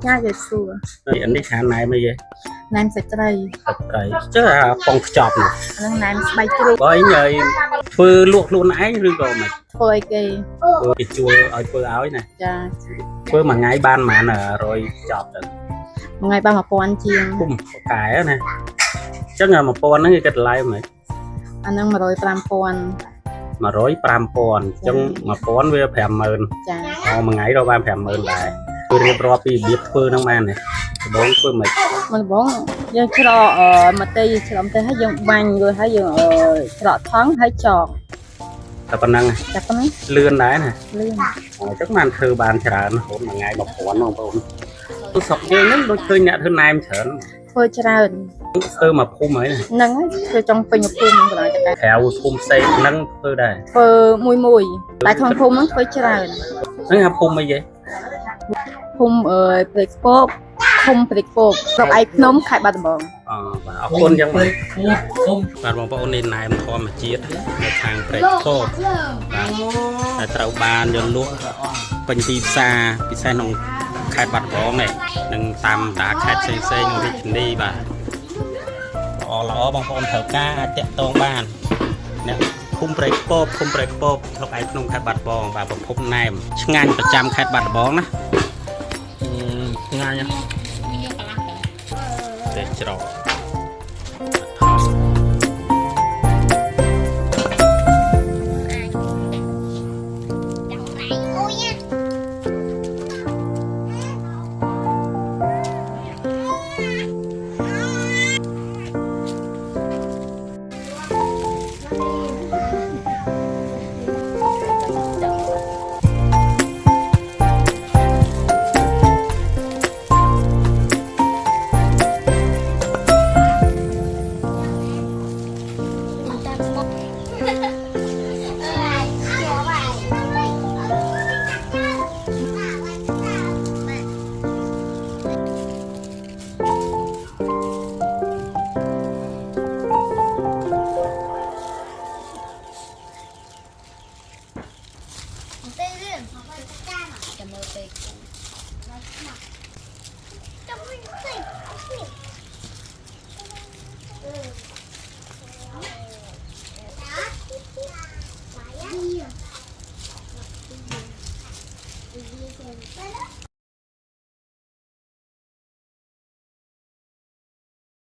ง่ายเลยสัวอันนี้หาไหนมาเยอะน้ำใส่ไตรไก่เจ้าปองจอบน่ะอันนั้นน้ำใบกรูดบ่อยเงยเพื่อลวกluôn ấy rồi còn mà เฟยเกยเพื่อchua ởเพื่อáo này จ้า เพื่อmà ngay ban mà nè rồi chọp được ไงบ้างมาปอนเชียง cung cải nè chắc là một pon nó như cái lại mà อันนั้นมาโรยปรามปอน mà rối pram pon trong mà pon với phèm mờn จ้า mà ngay đâu ban phèm mờn lại tôi đi pro pi biết พื่อน้องมันเนี่ยบ้องเพื่อมัน มันบ้องยังชะลอมาตีฉลองเตะให้ยังบังเลยให้ยังฉลอท้องให้จอก แต่ปนัง จับตรงนี้ เลื่อนได้น่ะ เลื่อน chắcมันคือบานฉลาดผมมาไงบอกปอนน้องผมtôi sọc dây nó đôi chơi nhẹ hơn này sởn เฟยชรา tôi mà phun ấy này นั่งเฟยจงเป็นยภูมิมันก็ได้ theo phun xây nâng tôi đây เฟยมุยแต่ทองภูมิมันเฟยชรา nó học phun mấy vậy ภูมิเปรกโป๊บคุมเปรกโป๊บกับไอ้น้มไข่บาดบอง เอาคนยังไม่บานบองปอนในนายมันพอมาเจี๊ยดในทางเปรกโป๊บแต่เต่าบานยนลุกเป็นปีซาหนองไข่บาดบองเนี่ยหนึ่งตามตาไข่เซ่ๆวิชนี่บ่าอ๋อล้อบางปอนเถอะก้าเจ๊ตองบ้านเนี่ยคุมเปรกโป๊บเราไอ้ขนมไข่บาดบองแบบผมพบนายงานประจำไข่บาดบองนะงานเนี่ยเด็กจรอĐi